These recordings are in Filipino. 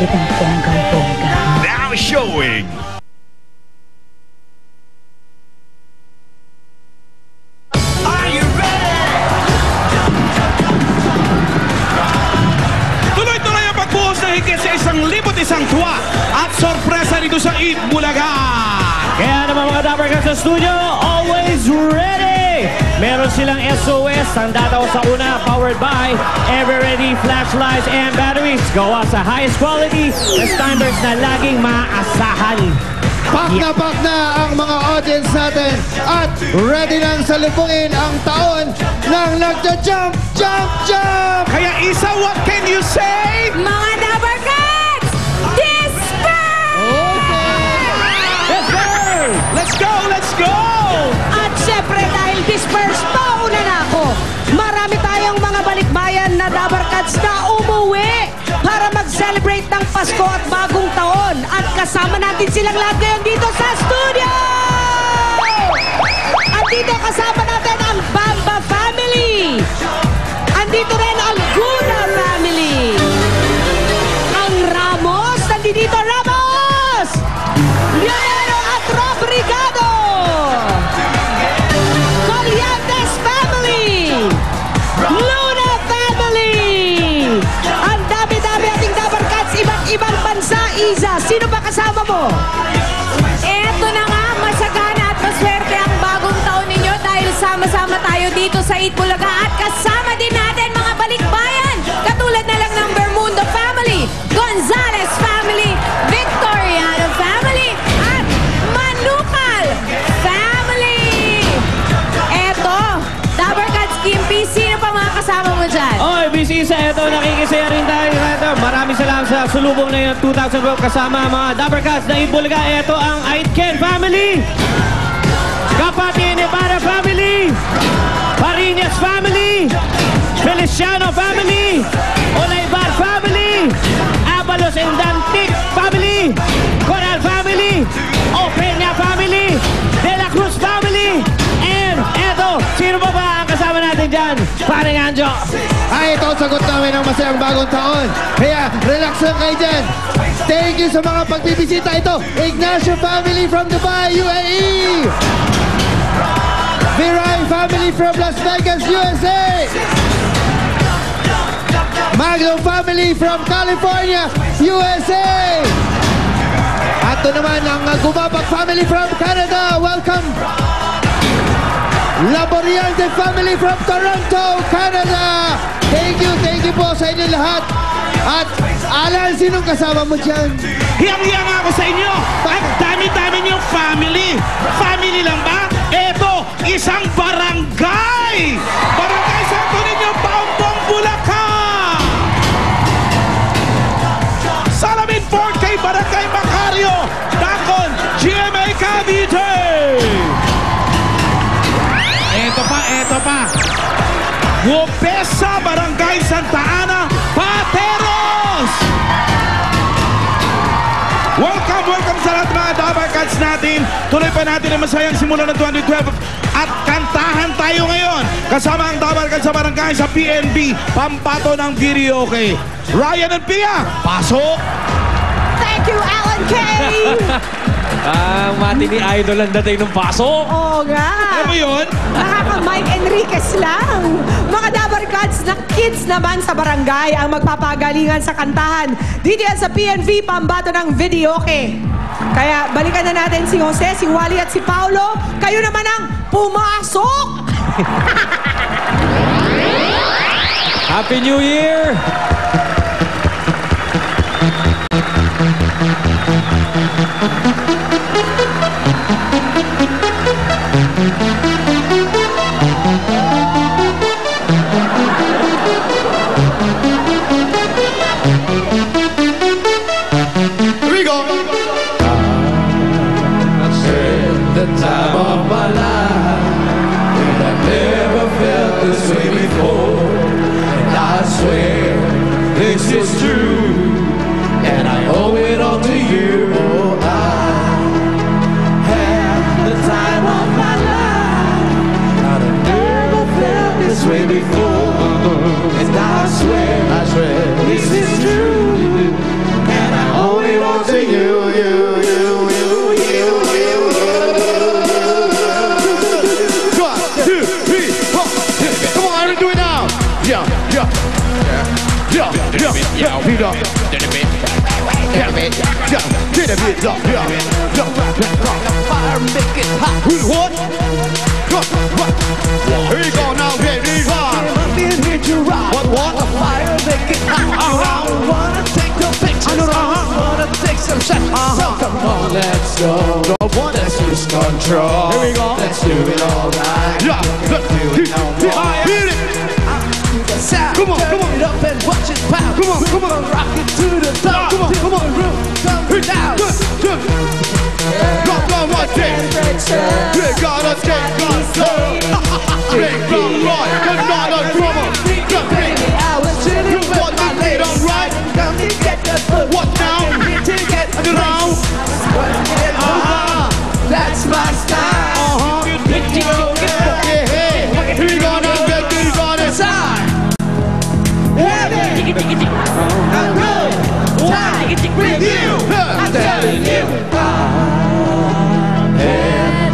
kitang bonggang-bongga. Now showing. Are you ready? Tuloy-tuloy ang pagbuhos na higit sa 1,000 tuwa at sorpresa dito sa Eat Bulaga. Kaya naman mga Dapper Cats sa studio, always ready! Meron silang SOS, handa daw sa una, powered by Ever Ready flashlights and batteries. Gawa sa highest quality na standards na laging maaasahan. Pak na ang mga audience natin at ready nang salubungin ang taon ng nagja-jump, jump, jump! Kaya Isa, what can you say? Mga Dapper Cats! Disperse! Let's go! Let's go! At syempre dahil disperse, pauna na ako. Marami tayong mga balikbayan na Dapper Cats na umuwi para mag-celebrate ng Pasko at bagong taon. At kasama natin silang lahat ngayon dito sa studio! At dito kasama natin ang Bamba family. Andito rin ang Guna family. Ang Ramos, nandito Ramos! Leonero at Robrigado! Colliantes family! Luna family! Ang dami-dami ating Dapper Cats, iba't-ibang bansa. Isa, sino ba kasama mo? Eto na nga, masagana at maswerte ang bagong taon ninyo dahil sama-sama tayo dito sa Eat Bulaga at kasama din natin mga balikbayan katulad na lang ng Bermundo family, Gonzales family, Victoriano family at Manukal family. Eto, Dapper Cats Kimpi, sino pa mga kasama mo dyan? Oy, busy sa ito, nakikisaya rin tayo. Maraming salamat sa sulubong na yung 2012 kasama mga Dapper Cats na Eat Bulaga. Ito ang Aitken family, Kapatid Ibarra family, Parinas family, Feliciano family, Olaybar family, Abalos and Dantic family, Coral family, Openia family, De La Cruz family, and eto, sino ba ang kasama natin dyan? Paring Anjo. Ay, ito ang sagot namin ng masayang bagong taon. Kaya, relax lang kayo dyan. Thank you sa mga pagbibisita. Ito, Ignacio family from Dubai, UAE. Viray family from Las Vegas, USA. Maglo family from California, USA. At ito naman ang Gumabag family from Canada. Welcome. Laboriante family from Toronto, Canada. Thank you po sa inyo lahat. At Alan, sinong kasama mo dyan? Hiyang-hiyang ako sa inyo. Ang dami-dami niyong family. Family lang ba? Eto, isang barangay. Barangay Santo Niño, Paumpong, Bulacan. Salamin 4K, Barangay Macario, Tacon, GMA Cavite. Eto pa. Gupesa, Barangay Santa Ana, Pateros. Welcome sa lahat mga Dapper Cats natin. Tuloy pa natin ang masayang simula ng 2012 at kantahan tayo ngayon kasama ang Dapper Cats sa barangay sa PNB, Pampato ng Karaoke. Ryan and Pia, pasok! Thank you, Alan K! Mati ni Idol ang dating ng pasok. Oo nga. Ano mo yun? Nakaka-Mike Enriquez lang. Mga Dapper Cats na kids naman sa barangay ang magpapagalingan sa kantahan. Dito yan sa PNV, Pambato ng Videoke. Kaya balikan na natin si Jose, si Wally at si Paulo. Kayo naman ang pumasok! Happy New Year! Here we go. The time of my life, and I never felt this way before. And I swear this is true, and Get a bit, jump, get a bit, jump, yeah. Jump, fire, make it hot. What? What? Here you go now, baby. What? The fire, make it hot. Wanna take a picture. Wanna take some shots. So come on, let's go. Let's lose control. Here we go. Let's do it all right. Yeah. Let's do it all right. Hit it. Come on, come on. Turn it up and watch it pound. Come on. Rock it to the top. Come on. Room, come down. Go, watch it. You gotta take control. Take control. Come on, come on. Baby, I was chilling with my ladies. Right. Come to get the foot. What now? To get the now. That's my style. Hey. Here we go now. Get this on the side. I'm good. Time with you. I'm telling you.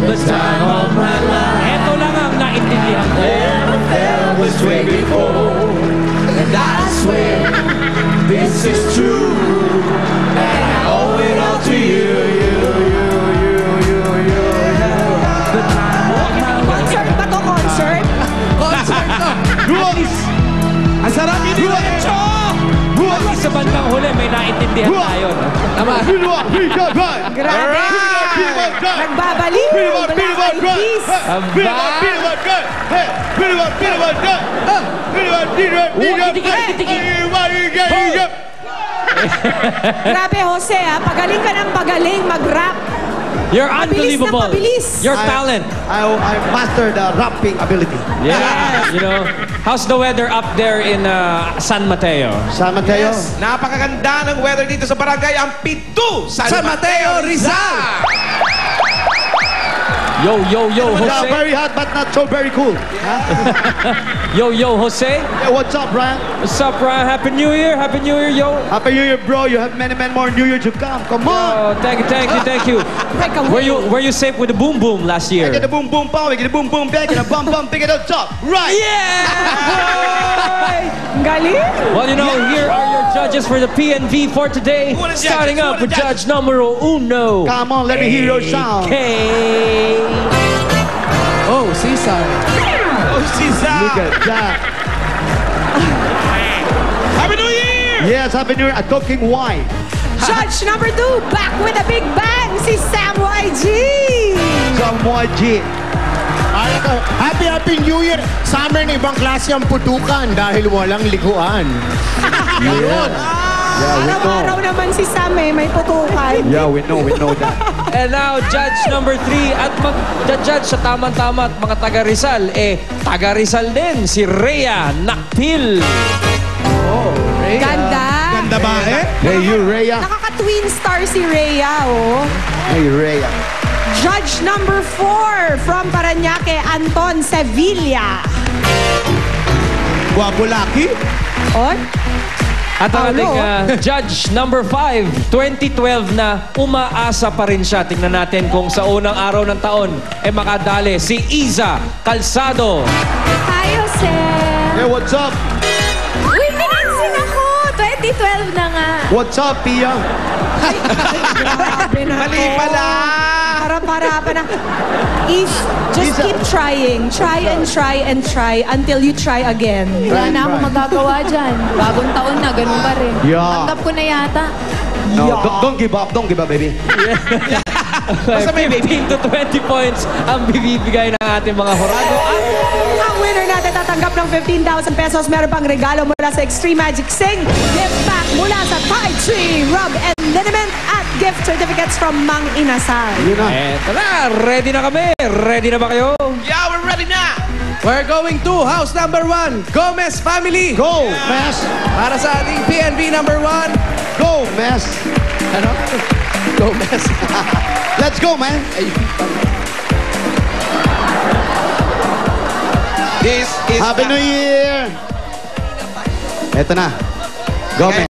The time of my life. Ito lang ang naintindihan ko. Never felt this way before, and I swear this is true, and I owe it all to you. The time of my life. Concert ba to, concert? Ang sarap yun yung Sa bandang huli, may naintindihan tayo. No? Tama. Grabe! Nagbabaliw! Black Eyed Peas! Grabe, Jose, ha? Pagaling ka ng pagaling mag-rap. You're Mabilis na unbelievable. mabilis. Your talent. I mastered the rapping ability. Yeah. You know, how's the weather up there in San Mateo? San Mateo. Napakaganda ng weather dito sa barangay ang Pitu, San Mateo, Rizal. Yo, Yeah, Jose. very hot but not so very cool. Yo, Jose. Yeah, what's up, Brian? What's up, Ryan? Happy New Year, yo. Happy New Year, bro. You have many more New Year to come. Come on. Oh, thank you. Were you safe with the boom boom last year? Get the boom boom power, get the boom boom back, get a bum bum, pick it up top. Right. Ang galing! Well, you know, here are your judges for the PNV for today. Who are the judges? Starting Who are up the with judges? Judge numero uno. Come on, let me hear your sound. Okay. Oh, Cesar. Oh, Sisa. Look at that. Happy New Year! Yes, Happy New Year. A cooking wine. Judge number 2, back with a big bang, si Sam YG! Samoy G. Happy New Year! Summer na ibang klase ang putukan dahil walang liguan. Yun. Araw-araw naman si Sam may putukan. Yeah, we know that. And now, Judge number 3 at mag-judge sa tamang-tama at mga taga Rizal. Taga Rizal din, si Rhea Nakpil. Ganda! Ganda ba eh? Hey, you, Rhea. Nakaka-twin star si Rhea, oh. Hey, Rhea. Judge number 4 from Parañaque, Anton Sevilla. Guwapo laki. On? At ang Paulo. ating Judge number 5, 2012 na umaasa pa rin siya. Tingnan natin kung sa unang araw ng taon makadali si Iza Calzado. Hi, Jose. Hey, what's up? Uy, pinansin ako. 2012 na nga. What's up, Pia? Grabe na Mali ako. pala. Harap-harapan na. Just Isa. keep trying. Try and try until you try again. Wala na akong magagawa dyan. Bagong taon na, ganun pa rin. Yeah. Tanggap ko na yata. No, don't give up. Don't give up, baby. Basta may baby. 15 to 20 points ang bibigay ng ating mga horado. At Ang winner natin tatanggap ng 15,000 pesos. Meron pang regalo mula sa Extreme Magic Sing. Gift pack mula sa Tai Chi Rub and Liniment at gift certificates from Mang Inasal. Yun na. eto na, ready na kami. Ready na ba kayo? Yeah, we're ready na. We're going to house number 1, Gomez family. Go, Mass. Para sa ating PNV number 1. Go, Mass. Ano? Gomez. Let's go, man. This is Happy New Year. Eto na. Go, man.